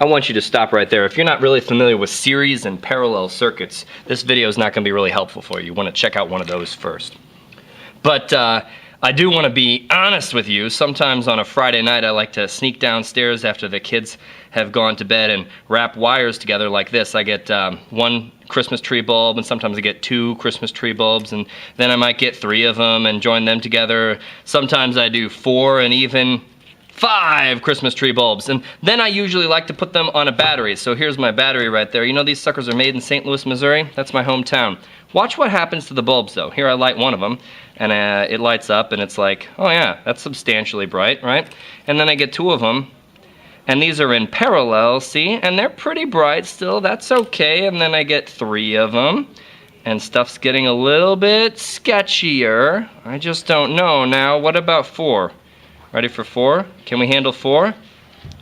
I want you to stop right there. If you're not really familiar with series and parallel circuits, this video is not going to be really helpful for you. You want to check out one of those first. But I do want to be honest with you. Sometimes on a Friday night I like to sneak downstairs after the kids have gone to bed and wrap wires together like this. I get one Christmas tree bulb, and sometimes I get 2 Christmas tree bulbs, and then I might get 3 of them and join them together. Sometimes I do 4 and even 5 Christmas tree bulbs, and then I usually like to put them on a battery. So here's my battery right there. You know these suckers are made in St. Louis, Missouri? That's my hometown. Watch what happens to the bulbs though. Here I light one of them, and it lights up, and it's like, oh yeah, that's substantially bright, right? And then I get 2 of them, and these are in parallel, see? And they're pretty bright still, that's okay. And then I get 3 of them, and stuff's getting a little bit sketchier. I just don't know now. What about 4? Ready for 4? Can we handle 4?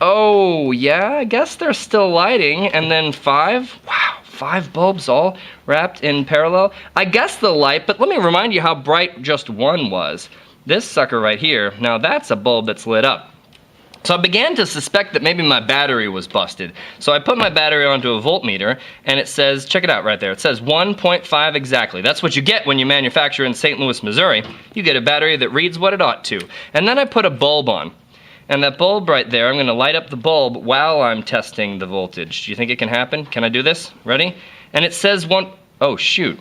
Oh, yeah, I guess they're still lighting. And then 5? Wow, 5 bulbs all wrapped in parallel. I guess they'll light, but let me remind you how bright just 1 was. This sucker right here, now that's a bulb that's lit up. So I began to suspect that maybe my battery was busted. So I put my battery onto a voltmeter, and it says, check it out right there, it says 1.5 exactly. That's what you get when you manufacture in St. Louis, Missouri. You get a battery that reads what it ought to. And then I put a bulb on. And that bulb right there, I'm gonna light up the bulb while I'm testing the voltage. Do you think it can happen? Can I do this? Ready? And it says oh shoot.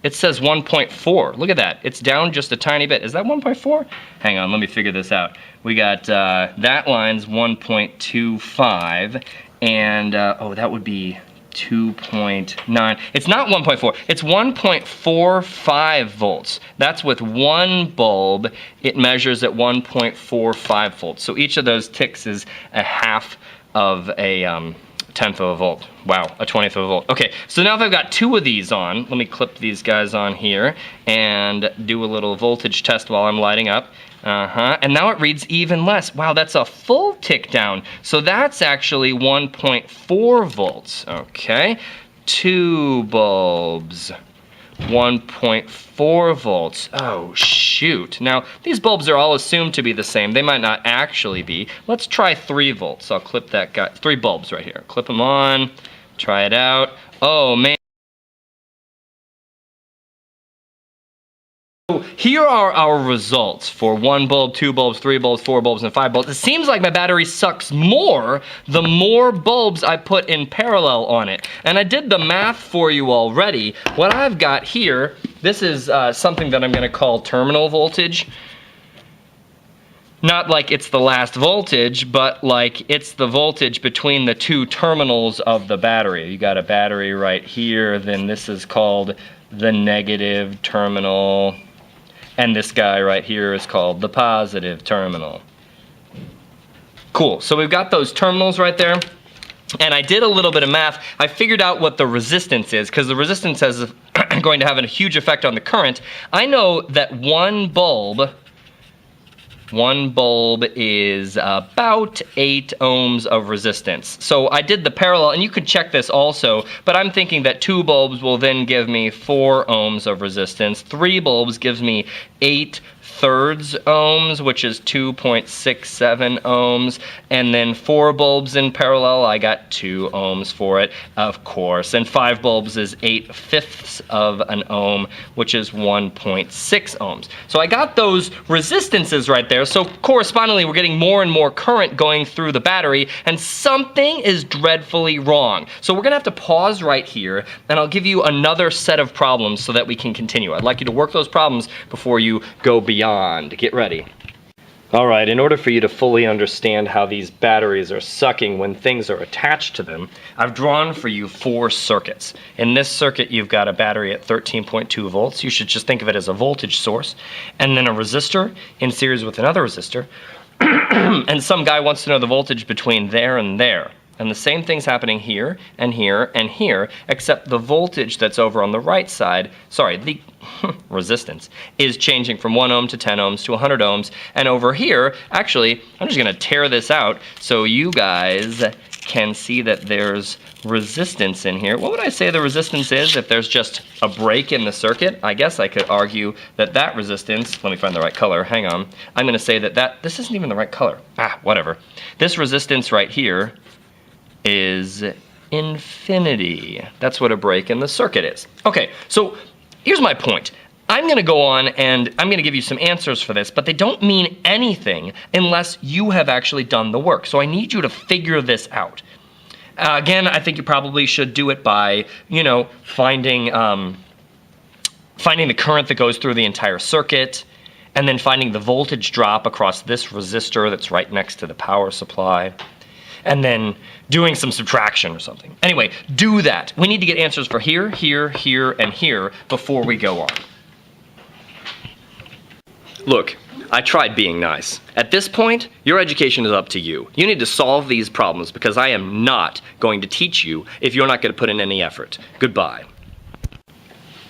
It says 1.4. Look at that. It's down just a tiny bit. Is that 1.4? Hang on, let me figure this out. We got, that line's 1.25, and, oh, that would be 2.9. It's not 1.4. It's 1.45 volts. That's with 1 bulb. It measures at 1.45 volts. So each of those ticks is a half of a 1/10 of a volt. Wow, a 1/20 of a volt. Okay, so now if I've got 2 of these on, let me clip these guys on here and do a little voltage test while I'm lighting up. And now it reads even less. Wow, that's a full tick down. So that's actually 1.4 volts. Okay, 2 bulbs. 1.4 volts. Oh, shoot. Now, these bulbs are all assumed to be the same. They might not actually be. Let's try 3 volts. I'll clip that guy. 3 bulbs right here. Clip them on. Try it out. Oh, man. So here are our results for 1 bulb, 2 bulbs, 3 bulbs, 4 bulbs, and 5 bulbs. It seems like my battery sucks more the more bulbs I put in parallel on it. And I did the math for you already. What I've got here, this is something that I'm going to call terminal voltage. Not like it's the last voltage, but like it's the voltage between the 2 terminals of the battery. You got a battery right here, then this is called the negative terminal. And this guy right here is called the positive terminal. Cool, so we've got those terminals right there. And I did a little bit of math. I figured out what the resistance is, because the resistance is going to have a huge effect on the current. I know that 1 bulb is about 8 ohms of resistance. So I did the parallel, and you could check this also, but I'm thinking that 2 bulbs will then give me 4 ohms of resistance. 3 bulbs gives me 8/3 ohms, which is 2.67 ohms, and then 4 bulbs in parallel, I got 2 ohms for it, of course, and 5 bulbs is 8/5 of an ohm, which is 1.6 ohms. So I got those resistances right there, so correspondingly we're getting more and more current going through the battery, and something is dreadfully wrong. So we're gonna have to pause right here, and I'll give you another set of problems so that we can continue. I'd like you to work those problems before you go beyond. Get ready. Alright, in order for you to fully understand how these batteries are sucking when things are attached to them, I've drawn for you 4 circuits. In this circuit you've got a battery at 13.2 volts, you should just think of it as a voltage source, and then a resistor in series with another resistor, and some guy wants to know the voltage between there and there. And the same thing's happening here, and here, and here, except the voltage that's over on the right side, sorry, the resistance, is changing from 1 ohm to 10 ohms to 100 ohms. And over here, actually, I'm just gonna tear this out so you guys can see that there's resistance in here. What would I say the resistance is if there's just a break in the circuit? I guess I could argue that that resistance, let me find the right color, hang on. I'm gonna say that this isn't even the right color. Whatever. This resistance right here is infinity. That's what a break in the circuit is. Okay, so here's my point. I'm going to go on and I'm going to give you some answers for this, but they don't mean anything unless you have actually done the work. So I need you to figure this out. Again, I think you probably should do it by, finding the current that goes through the entire circuit, and then finding the voltage drop across this resistor that's right next to the power supply, and then doing some subtraction or something. Anyway, do that. We need to get answers for here, here, here, and here before we go on. Look, I tried being nice. At this point, your education is up to you. You need to solve these problems because I am not going to teach you if you're not going to put in any effort. Goodbye.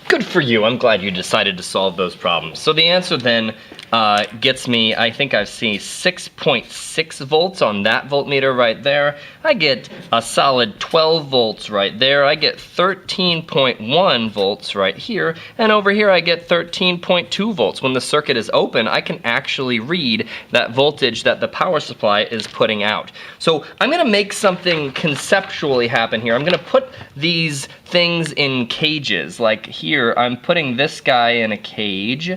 Good for you. I'm glad you decided to solve those problems. So the answer then gets me, I think I see 6.6 volts on that voltmeter right there. I get a solid 12 volts right there. I get 13.1 volts right here. And over here I get 13.2 volts. When the circuit is open, I can actually read that voltage that the power supply is putting out. So I'm going to make something conceptually happen here. I'm going to put these things in cages. Like here, I'm putting this guy in a cage,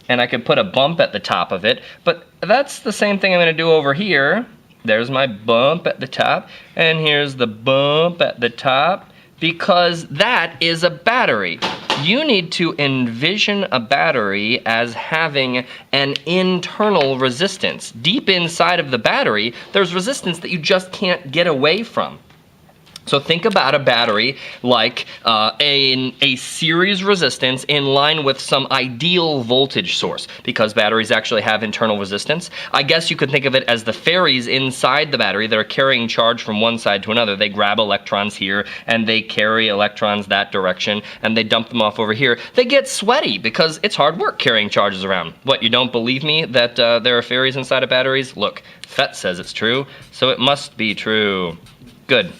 and I could put a bump at the top of it, but that's the same thing I'm going to do over here. There's my bump at the top, and here's the bump at the top, because that is a battery. You need to envision a battery as having an internal resistance. Deep inside of the battery, there's resistance that you just can't get away from. So think about a battery like a series resistance in line with some ideal voltage source, because batteries actually have internal resistance. I guess you could think of it as the ferries inside the battery that are carrying charge from one side to another. They grab electrons here and they carry electrons that direction and they dump them off over here. They get sweaty because it's hard work carrying charges around. What, you don't believe me that there are ferries inside of batteries? Look, FET says it's true, so it must be true. Good.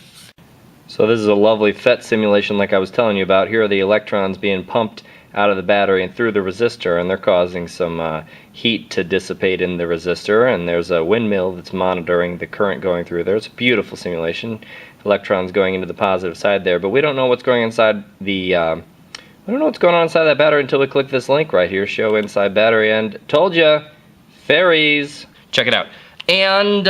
So this is a lovely FET simulation like I was telling you about. Here are the electrons being pumped out of the battery and through the resistor, and they're causing some heat to dissipate in the resistor, and there's a windmill that's monitoring the current going through there. It's a beautiful simulation. Electrons going into the positive side there, but we don't know what's going inside the we don't know what's going on inside that battery until we click this link right here, show inside battery, and told ya, ferries. Check it out. And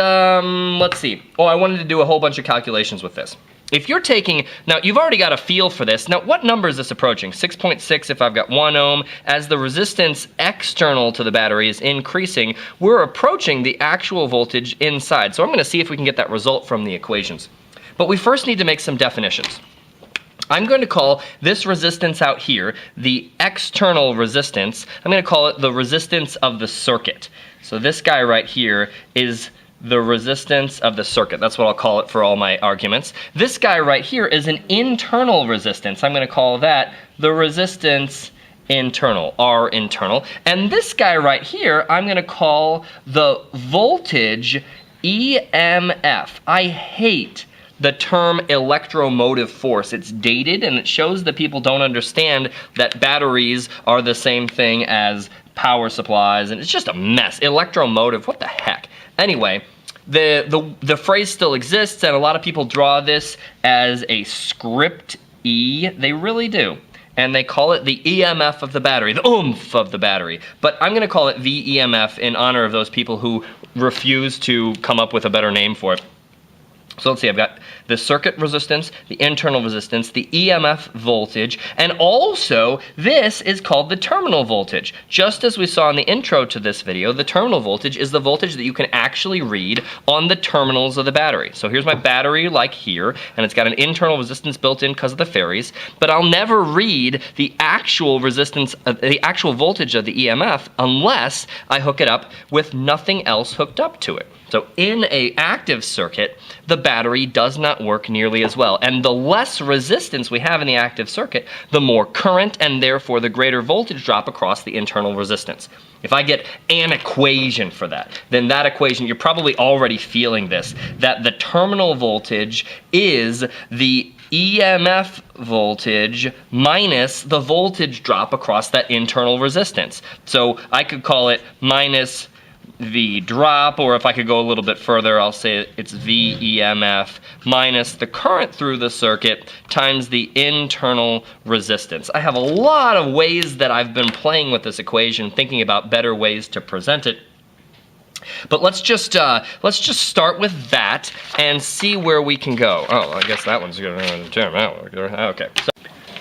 let's see. Oh, I wanted to do a whole bunch of calculations with this. If you're taking, now you've already got a feel for this. Now what number is this approaching? 6.6 if I've got 1 ohm. As the resistance external to the battery is increasing, we're approaching the actual voltage inside. So I'm going to see if we can get that result from the equations. But we first need to make some definitions. I'm going to call this resistance out here the external resistance. I'm going to call it the resistance of the circuit. So this guy right here is the resistance of the circuit. That's what I'll call it for all my arguments. This guy right here is an internal resistance. I'm going to call that the resistance internal, R internal. And this guy right here, I'm going to call the voltage EMF. I hate the term electromotive force. It's dated and it shows that people don't understand that batteries are the same thing as power supplies, and it's just a mess. Electromotive, what the heck? Anyway, the phrase still exists, and a lot of people draw this as a script E. They really do. And they call it the EMF of the battery, the oomph of the battery. But I'm going to call it VEMF in honor of those people who refuse to come up with a better name for it. So let's see, I've got the circuit resistance, the internal resistance, the EMF voltage, and also this is called the terminal voltage. Just as we saw in the intro to this video, the terminal voltage is the voltage that you can actually read on the terminals of the battery. So here's my battery like here, and it's got an internal resistance built in because of the ferries, but I'll never read the actual resistance, the actual voltage of the EMF unless I hook it up with nothing else hooked up to it. So in an active circuit, the battery does not work nearly as well. And the less resistance we have in the active circuit, the more current and therefore the greater voltage drop across the internal resistance. If I get an equation for that, then that equation, you're probably already feeling this, that the terminal voltage is the EMF voltage minus the voltage drop across that internal resistance. So I could call it minus V drop, or if I could go a little bit further, I'll say it's V EMF minus the current through the circuit times the internal resistance. I have a lot of ways that I've been playing with this equation, thinking about better ways to present it. But let's just start with that and see where we can go. Oh, I guess that one's going to turn out. Okay.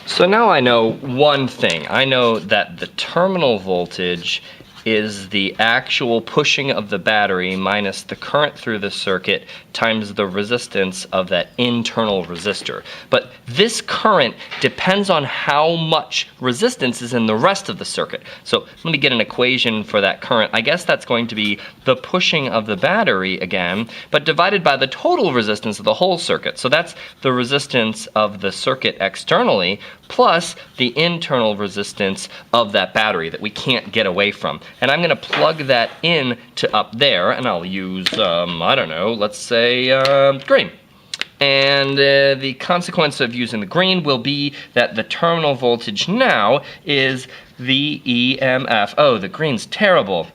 So now I know one thing. I know that the terminal voltage is the actual pushing of the battery minus the current through the circuit times the resistance of that internal resistor. But this current depends on how much resistance is in the rest of the circuit. So let me get an equation for that current. I guess that's going to be the pushing of the battery again, but divided by the total resistance of the whole circuit. So that's the resistance of the circuit externally plus the internal resistance of that battery that we can't get away from. And I'm going to plug that in to up there, and I'll use, I don't know, let's say green. And the consequence of using the green will be that the terminal voltage now is the EMF. Oh, the green's terrible.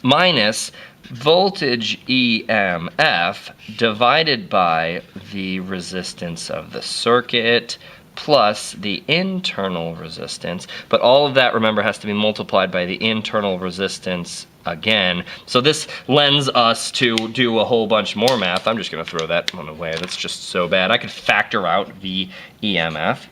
Minus voltage EMF divided by the resistance of the circuit plus the internal resistance, but all of that, remember, has to be multiplied by the internal resistance again. So this lends us to do a whole bunch more math. I'm just going to throw that one away. That's just so bad. I could factor out the EMF.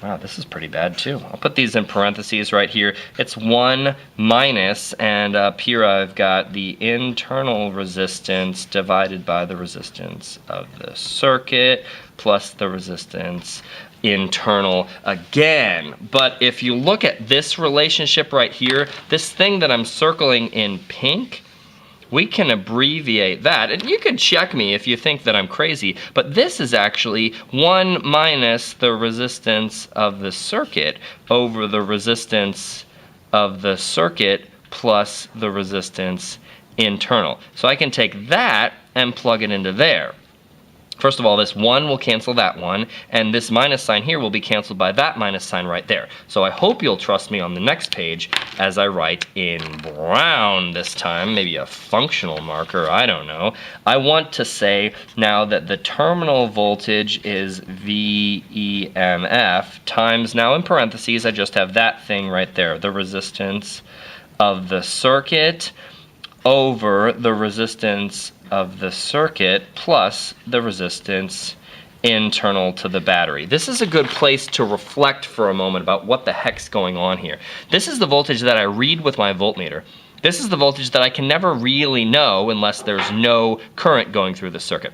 Wow, this is pretty bad too. I'll put these in parentheses right here. It's 1 minus, and up here I've got the internal resistance divided by the resistance of the circuit plus the resistance internal again. But if you look at this relationship right here, this thing that I'm circling in pink, we can abbreviate that. And you can check me if you think that I'm crazy, but this is actually 1 minus the resistance of the circuit over the resistance of the circuit plus the resistance internal. So I can take that and plug it into there. First of all, this 1 will cancel that 1, and this minus sign here will be canceled by that minus sign right there. So I hope you'll trust me on the next page as I write in brown this time, maybe a functional marker, I don't know. I want to say now that the terminal voltage is VEMF times, now in parentheses, I just have that thing right there, the resistance of the circuit over the resistance of the circuit plus the resistance internal to the battery. This is a good place to reflect for a moment about what the heck's going on here. This is the voltage that I read with my voltmeter. This is the voltage that I can never really know unless there's no current going through the circuit.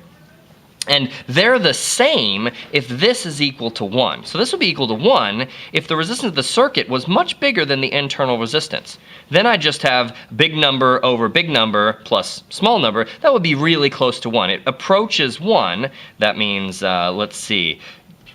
And they're the same if this is equal to 1. So this would be equal to 1 if the resistance of the circuit was much bigger than the internal resistance. Then I just have big number over big number plus small number. That would be really close to 1. It approaches 1. That means, let's see,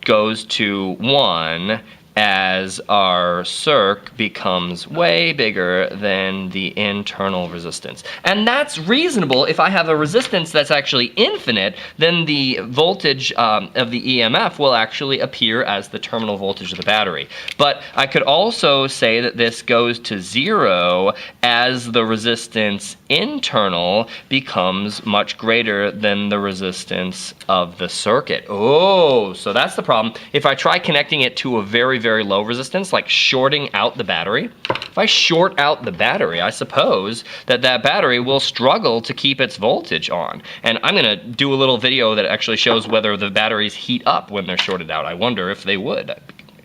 goes to 1 as our circ becomes way bigger than the internal resistance. And that's reasonable. If I have a resistance that's actually infinite, then the voltage of the EMF will actually appear as the terminal voltage of the battery. But I could also say that this goes to 0 as the resistance internal becomes much greater than the resistance of the circuit. Oh, so that's the problem. If I try connecting it to a very, very low resistance, like shorting out the battery, if I short out the battery, I suppose that that battery will struggle to keep its voltage on. And I'm going to do a little video that actually shows whether the batteries heat up when they're shorted out. I wonder if they would. I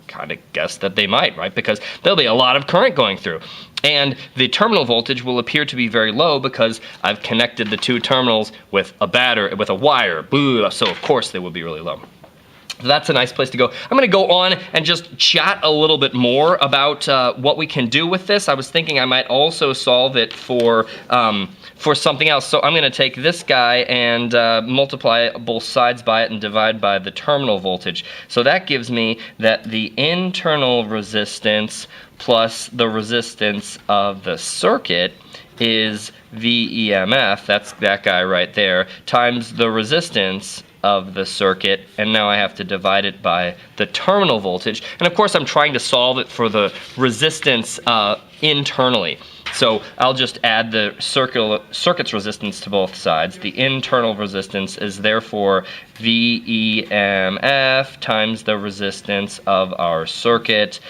kind of guess that they might, right? Because there'll be a lot of current going through. And the terminal voltage will appear to be very low because I've connected the two terminals with a battery, with a wire. Boo, so of course they will be really low. That's a nice place to go. I'm going to go on and just chat a little bit more about what we can do with this. I was thinking I might also solve it for something else. So I'm going to take this guy and multiply both sides by it and divide by the terminal voltage. So that gives me that the internal resistance plus the resistance of the circuit is VEMF, that's that guy right there, times the resistance of the circuit, and now I have to divide it by the terminal voltage. And of course I'm trying to solve it for the resistance internally. So I'll just add the circuit's resistance to both sides. The internal resistance is therefore VEMF times the resistance of our circuit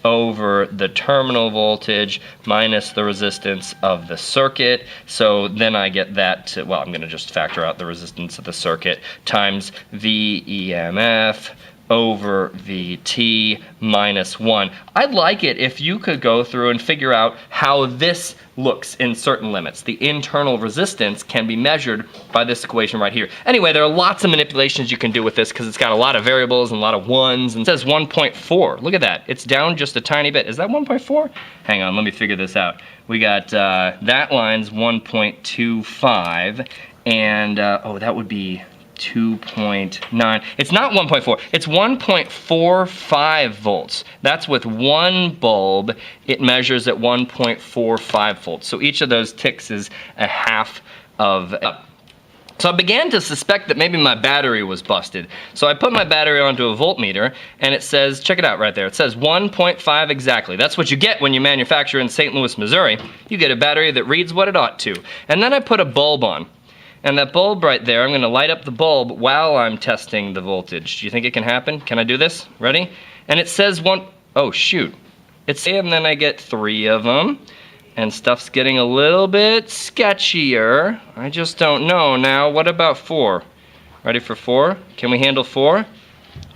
over the terminal voltage minus the resistance of the circuit. So then I get that to, well, I'm going to just factor out the resistance of the circuit times VEMF over VT minus 1. I'd like it if you could go through and figure out how this looks in certain limits. The internal resistance can be measured by this equation right here. Anyway, there are lots of manipulations you can do with this because it's got a lot of variables and a lot of ones, and it says 1.4. Look at that. It's down just a tiny bit. Is that 1.4? Hang on, let me figure this out. We got that line's 1.25, and oh, that would be 2.9. It's not 1.4, it's 1.45 volts. That's with one bulb. It measures at 1.45 volts. So each of those ticks is a half of. So I began to suspect that maybe my battery was busted. So I put my battery onto a voltmeter, and it says, check it out right there, it says 1.5 exactly. That's what you get when you manufacture in St. Louis, Missouri. You get a battery that reads what it ought to. And then I put a bulb on. And that bulb right there, I'm going to light up the bulb while I'm testing the voltage. Do you think it can happen? Can I do this? Ready? And it says oh shoot. And then I get 3 of them. And stuff's getting a little bit sketchier. I just don't know now. What about 4? Ready for 4? Can we handle 4?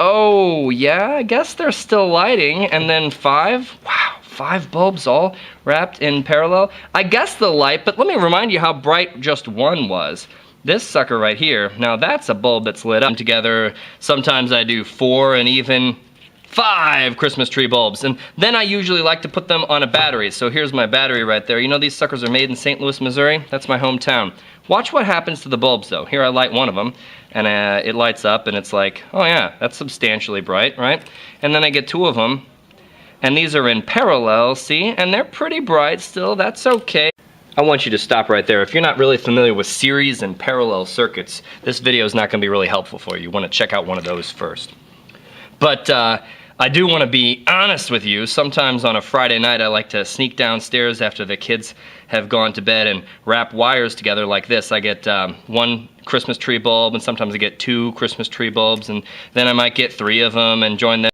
Oh, yeah, I guess they're still lighting. And then 5? Wow, 5 bulbs all wrapped in parallel. I guess they'll light, but let me remind you how bright just 1 was. This sucker right here, now that's a bulb that's lit up together. Sometimes I do 4 and even 5 Christmas tree bulbs, and then I usually like to put them on a battery. So here's my battery right there. You know these suckers are made in St. Louis, Missouri? That's my hometown. Watch what happens to the bulbs though. Here I light one of them, and it lights up, and it's like, oh yeah, that's substantially bright, right? And then I get 2 of them, and these are in parallel, see? And they're pretty bright still, that's okay. I want you to stop right there. If you're not really familiar with series and parallel circuits, this video is not going to be really helpful for you. You want to check out one of those first. But I do want to be honest with you. Sometimes on a Friday night I like to sneak downstairs after the kids have gone to bed and wrap wires together like this. I get 1 Christmas tree bulb, and sometimes I get 2 Christmas tree bulbs, and then I might get 3 of them and join them.